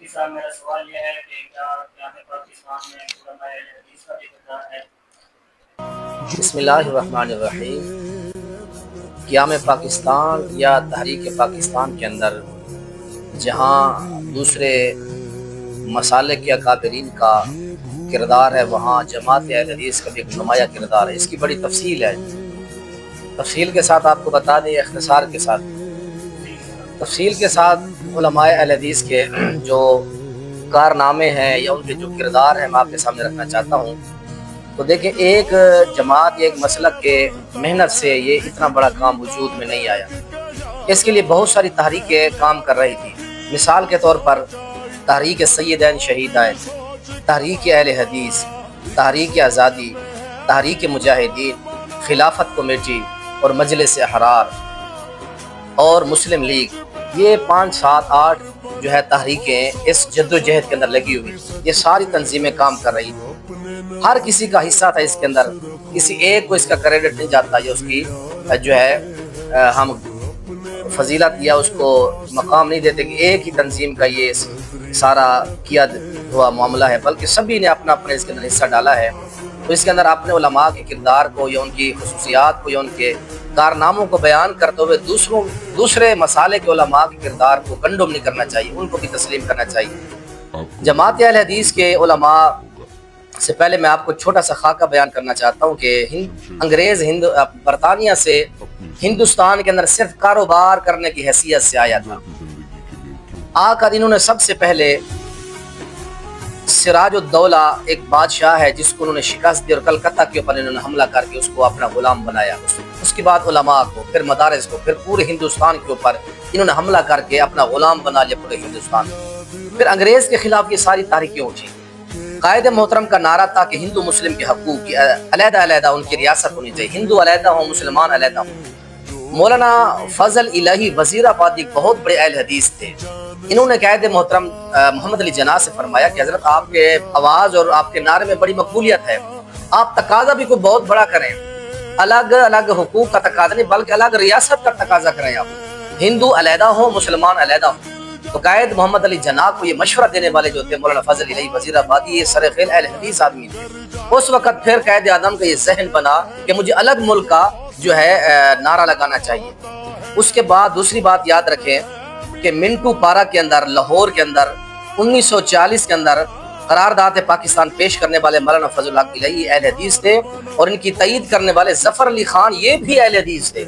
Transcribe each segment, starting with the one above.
مفتی صاحب میرا سوال یہ ہے کہ کیا قیام پاکستان میں علماء اہل حدیث کا بھی کردار ہے؟ بسم اللہ الرحمن الرحیم۔ قیام پاکستان یا تحریک پاکستان کے اندر جہاں دوسرے مسالک یا اکابرین کا کردار ہے، وہاں جماعت اہل حدیث کا بھی ایک نمایاں کردار ہے۔ اس کی بڑی تفصیل ہے، تفصیل کے ساتھ آپ کو بتا دیں، اختصار کے ساتھ تفصیل کے ساتھ علماء اہل حدیث کے جو کارنامے ہیں یا ان کے جو کردار ہیں میں آپ کے سامنے رکھنا چاہتا ہوں۔ تو دیکھیں، ایک جماعت یا ایک مسلک کے محنت سے یہ اتنا بڑا کام وجود میں نہیں آیا۔ اس کے لیے بہت ساری تحریکیں کام کر رہی تھی۔ مثال کے طور پر تحریک سیدین شہیدین، تحریک اہل حدیث، تحریک آزادی، تحریک مجاہدین، خلافت کمیٹی اور مجلس احرار اور مسلم لیگ، یہ 5 7 8 جو ہے تحریکیں اس جد و جہد کے اندر لگی ہوئی، یہ ساری تنظیمیں کام کر رہی تھی۔ ہر کسی کا حصہ تھا اس کے اندر، کسی ایک کو اس کا کریڈٹ نہیں جاتا یا اس کی جو ہے ہم فضیلت یا اس کو مقام نہیں دیتے کہ ایک ہی تنظیم کا یہ سارا کیا ہوا معاملہ ہے، بلکہ سبھی نے اپنا اپنے اس کے اندر حصہ ڈالا ہے۔ تو اس کے اندر اپنے علماء کے کردار کو یا ان کی خصوصیات کو یا ان کے کارناموں کو بیان کرتے ہوئے دوسرے مسالے کے علماء کے کردار کو کنڈم نہیں کرنا چاہیے، ان کو بھی تسلیم کرنا چاہیے۔ جماعت اہل حدیث کے علماء سے پہلے میں آپ کو چھوٹا سا خاکہ بیان کرنا چاہتا ہوں کہ انگریز برطانیہ سے ہندوستان کے اندر صرف کاروبار کرنے کی حیثیت سے آیا تھا۔ آ کر انہوں نے سب سے پہلے سراج الدولہ ایک بادشاہ ہے جس کو انہوں نے شکست دی اور کلکتہ کے اوپر انہوں نے حملہ کر کے اس کو اپنا غلام بنایا۔ اس کے بعد علماء کو، پھر مدارس کو، پھر پورے ہندوستان کے اوپر انہوں نے حملہ کر کے اپنا غلام بنا لیا پورے ہندوستان۔ پھر انگریز کے خلاف یہ ساری تحریکیں اٹھی۔ قائد محترم کا نعرہ تھا کہ ہندو مسلم کے حقوق کی علیحدہ علیحدہ ان کی ریاست ہونی چاہیے، ہندو علیحدہ ہوں، مسلمان علیحدہ ہوں۔ مولانا فضل الہی وزیر آبادی بہت بڑے اہل حدیث تھے۔ انہوں نے قائد محترم محمد علی جناح سے فرمایا کہ حضرت آپ کے آواز اور آپ کے نعرے میں بڑی مقبولیت ہے، آپ تقاضا بھی کوئی بہت بڑا کریں، الگ الگ حقوق کا تقاضا نہیں بلکہ الگ ریاست کا تقاضا کریں، آپ ہندو علیحدہ ہوں، مسلمان علیحدہ ہوں۔ تو قائد محمد علی جناح کو یہ مشورہ دینے والے جو تھے مولانا فضل الہی وزیر آبادی، یہ سرخیل اہل حدیث آدمی تھے۔ اس وقت پھر قائد اعظم کا یہ ذہن بنا کہ مجھے الگ ملک کا جو ہے نعرہ لگانا چاہیے۔ اس کے بعد دوسری بات یاد رکھیں کہ منٹو پارا کے اندر، لاہور کے اندر 1940 کے اندر قرارداد پاکستان پیش کرنے والے مولانا فضل الحق الہی اہل حدیث تھے، اور ان کی تائید کرنے والے ظفر علی خان یہ بھی اہل حدیث تھے۔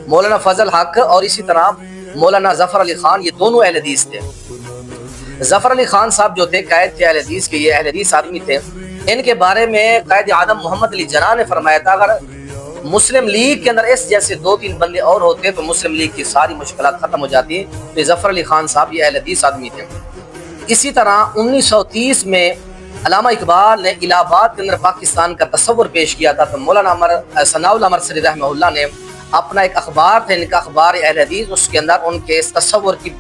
مولانا فضل حق اور اسی طرح مولانا ظفر علی خان یہ دونوں اہل حدیث تھے۔ ظفر علی خان صاحب جو تھے قائد تھے اہل حدیث کے، یہ اہل حدیث آدمی تھے۔ ان کے بارے میں قائد اعظم محمد علی جناح نے فرمایا تھا اگر مسلم لیگ کے اندر اس جیسے 2-3 بندے اور ہوتے تو مسلم لیگ کی ساری مشکلات ختم ہو جاتی۔ تو ظفر علی خان صاحب یہ اہل حدیث آدمی تھے۔ اسی طرح 1930 میں علامہ اقبال نے الہ آباد کے اندر پاکستان کا تصور پیش کیا تھا، تو مولانا ثناء اللہ مرسلی رحمہ اللہ نے اپنا ایک اخبار تھا، ان کا اخبار اہل حدیث، اس کے اندر ان کے اس تصور کی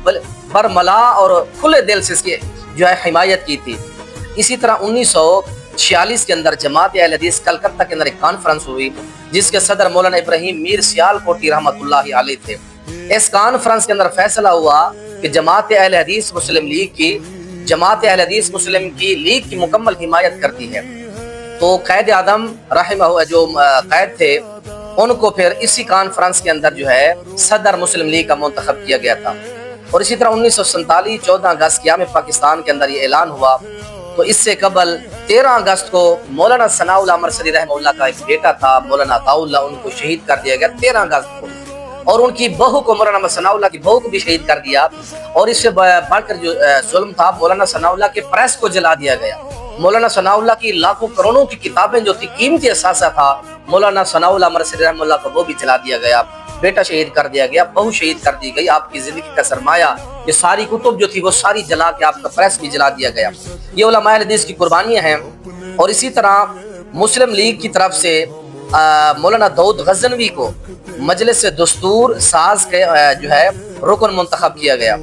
برملا اور کھلے دل سے اس کی جو ہے حمایت کی تھی۔ اسی طرح 1946 کے اندر جماعت اہل حدیث کلکتہ کے اندر ایک کانفرنس ہوئی جس کے صدر مولانا ابراہیم میر سیال کوٹی رحمۃ اللہ علیہ تھے۔ اس کانفرنس کے اندر فیصلہ ہوا کہ جماعت اہل حدیث مسلم لیگ کی مکمل حمایت کرتی ہے۔ تو قائد اعظم رحمہ جو قائد تھے ان کو پھر اسی کانفرنس کے اندر جو ہے صدر مسلم لیگ کا منتخب کیا گیا تھا۔ اور اسی طرح 1947 14 اگست قیام پاکستان کے اندر یہ اعلان ہوا۔ تو اس سے قبل 13 اگست کو مولانا ثناء اللہ مرسلی رحمہ اللہ کا ایک بیٹا تھا مولانا عطاء اللہ، ان کو شہید کر دیا گیا 13 اگست کو، اور ان کی بہو کو مولانا ثناء اللہ کی بہو کو بھی شہید کر دیا۔ اور اس سے بڑھ کر جو ظلم تھا، مولانا ثناء اللہ کے پریس کو جلا دیا گیا۔ مولانا ثناء اللہ کی لاکھوں کروڑوں کی کتابیں جو تھی، قیمتی اثاثہ تھا، مولانا ثناء اللہ مرسلی رحمہ اللہ کو وہ بھی جلا دیا گیا، بیٹا شہید کر دیا گیا، بہو شہید کر دی گئی۔ آپ کی زندگی کا سرمایہ یہ ساری کتب جو تھی وہ ساری جلا کے آپ کا پریس بھی جلا دیا گیا۔ یہ علماء حدیث کی قربانیاں ہیں۔ اور اسی طرح مسلم لیگ کی طرف سے مولانا داؤد غزنوی کو مجلس دستور ساز کے جو ہے رکن منتخب کیا گیا۔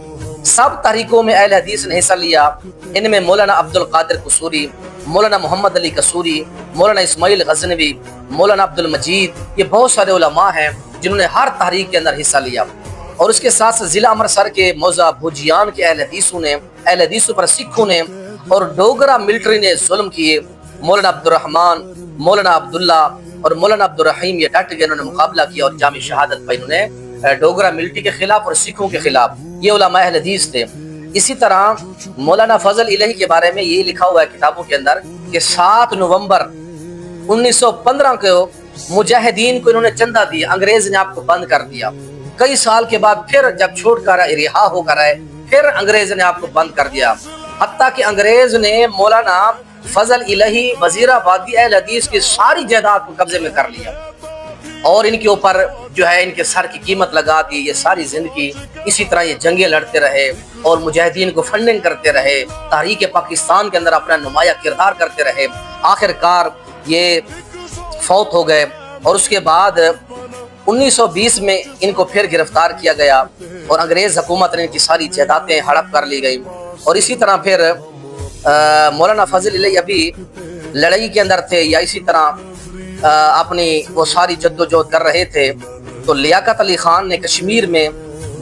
سب تحریکوں میں اہل حدیث نے حصہ لیا۔ ان میں مولانا عبد القادر قصوری، مولانا محمد علی قصوری، مولانا اسماعیل غزنوی، مولانا عبد المجید، یہ بہت سارے علماء ہیں جنہوں نے ہر تحریک کے اندر حصہ لیا۔ اور اس کے ساتھ ضلع امرتسر کے موضع بھوجیان کے اہل حدیثوں پر سکھوں نے اور ڈوگرا ملٹری نے ظلم کیے۔ مولانا عبد الرحمن، مولانا عبداللہ اور مولانا عبد الرحیم یہ ڈٹ گئے، انہوں نے مقابلہ کیا اور جامع شہادت پائی انہوں نے ڈوگرا ملٹری کے خلاف اور سکھوں کے خلاف۔ یہ علماء اہل حدیث تھے۔ اسی طرح مولانا فضل الہی کے بارے میں یہ لکھا ہوا ہے کتابوں کے اندر کہ 7 نومبر 1915 کو مجاہدین کو انہوں نے چندہ دیا، انگریز نے آپ کو بند کر دیا۔ کئی سال کے بعد پھر جب چھوڑ کر رہا ہو کر آئے، پھر انگریز نے آپ کو بند کر دیا، حتیٰ کہ انگریز نے مولانا فضل الہی وزیر آبادی اہل حدیث کی ساری جائیداد کو قبضے میں کر لیا اور ان کے اوپر جو ہے ان کے سر کی قیمت لگا دی۔ یہ ساری زندگی اسی طرح یہ جنگیں لڑتے رہے اور مجاہدین کو فنڈنگ کرتے رہے، تحریک پاکستان کے اندر اپنا نمایاں کردار کرتے رہے۔ آخر کار یہ فوت ہو گئے اور اس کے بعد 1920 میں ان کو پھر گرفتار کیا گیا اور انگریز حکومت نے ان کی ساری جائیدادیں ہڑپ کر لی گئی۔ اور اسی طرح پھر مولانا فضل الہی ابھی لڑائی کے اندر تھے یا اسی طرح اپنی وہ ساری جدوجہد کر رہے تھے تو لیاقت علی خان نے کشمیر میں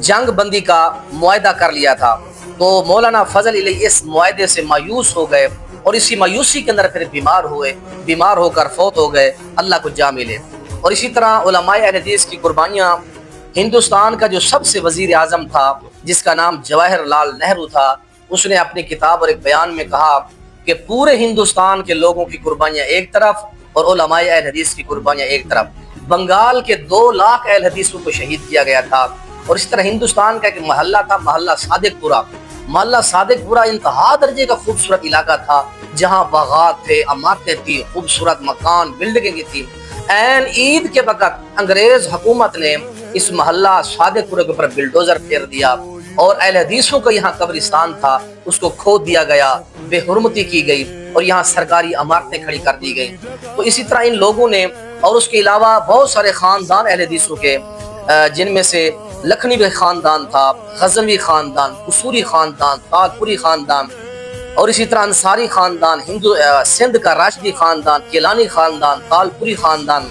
جنگ بندی کا معاہدہ کر لیا تھا، تو مولانا فضل الہی اس معاہدے سے مایوس ہو گئے اور اسی مایوسی کے اندر پھر بیمار ہو کر فوت ہو گئے، اللہ کو جا ملے۔ اور اسی طرح علماء اہل حدیث کی قربانیاں، ہندوستان کا جو سب سے وزیر اعظم تھا جس کا نام جواہر لال نہرو تھا، اس نے اپنی کتاب اور ایک بیان میں کہا کہ پورے ہندوستان کے لوگوں کی قربانیاں ایک طرف اور علماء اہل حدیث کی قربانیاں ایک طرف۔ بنگال کے 2 لاکھ اہل حدیثوں کو شہید کیا گیا تھا۔ اور اس طرح ہندوستان کا ایک محلہ تھا، محلہ صادق پورہ۔ محلہ صادق پورہ انتہا درجے کا خوبصورت علاقہ تھا جہاں باغات تھے، عمارتیں تھی، خوبصورت مکان، بلڈنگیں تھی۔ این عید کے وقت انگریز حکومت نے اس محلہ صادق پورہ کے اوپر بلڈوزر پھیر دیا اور اہل حدیثوں کا یہاں قبرستان تھا اس کو کھود دیا گیا، بے حرمتی کی گئی اور یہاں سرکاری عمارتیں کھڑی کر دی گئی۔ تو اسی طرح ان لوگوں نے اور اس کے علاوہ بہت سارے خاندان اہل حدیثوں کے، جن میں سے لکھنوی خاندان تھا، غزنوی خاندان، قصوری خاندان، تاجپوری خاندان اور اسی طرح انصاری خاندان، سندھ کا راشدی خاندان، کیلانی خاندان، تالپوری خاندان،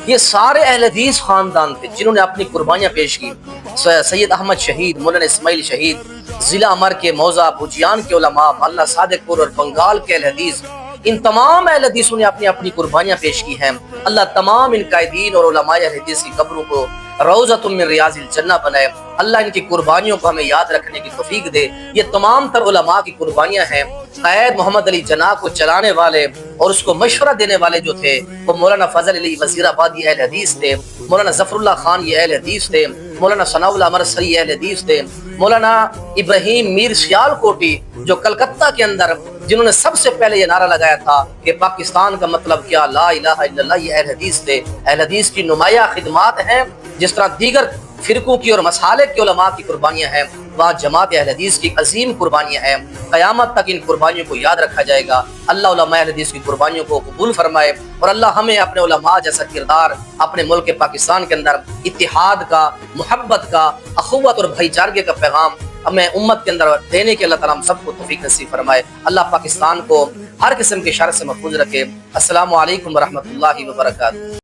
یہ سارے اہل حدیث خاندان تھے جنہوں نے اپنی قربانیاں پیش کی۔ سید احمد شہید، مولانا اسماعیل شہید، ضلع امر کے موضع بھوجیان کے علماء، محلہ صادق پور اور بنگال کے اہل حدیث، ان تمام اہل حدیثوں نے اپنی اپنی قربانیاں پیش کی ہیں۔ اللہ تمام ان قائدین اور علماء اہل حدیث کی قبروں کو روضۃ من ریاض الجنہ بنائے۔ اللہ ان کی قربانیوں کو ہمیں یاد رکھنے کی توفیق دے۔ یہ تمام تر علماء کی قربانیاں ہیں۔ قائد محمد علی جناح کو چلانے والے اور اس کو مشورہ دینے والے جو تھے وہ مولانا فضل علی وزیر آبادی اہل حدیث تھے، مولانا ظفر اللہ خان یہ اہل حدیث تھے، مولانا ثناء اللہ امرتسری اہل حدیث تھے، مولانا ابراہیم میر سیالکوٹی جو کلکتہ کے اندر جنہوں نے سب سے پہلے یہ نعرہ لگایا تھا کہ پاکستان کا مطلب کیا، لا الہ الا اللہ، یہ اہل حدیث تھے۔ اہل حدیث کی نمایاں خدمات ہیں، جس طرح دیگر فرقوں کی اور مسالک کے علماء کی قربانیاں ہیں، وہاں جماعت اہل حدیث کی عظیم قربانیاں ہیں۔ قیامت تک ان قربانیوں کو یاد رکھا جائے گا۔ اللہ علماء اہل حدیث کی قربانیوں کو قبول فرمائے اور اللہ ہمیں اپنے علماء جیسا کردار اپنے ملک پاکستان کے اندر اتحاد کا، محبت کا، اخوت اور بھائی چارگی کا پیغام ہمیں امت کے اندر دینے کے اللہ تعالیٰ ہم سب کو توفیق نصیب فرمائے۔ اللہ پاکستان کو ہر قسم کے شر سے محفوظ رکھے۔ السلام علیکم ورحمۃ اللہ وبرکاتہ۔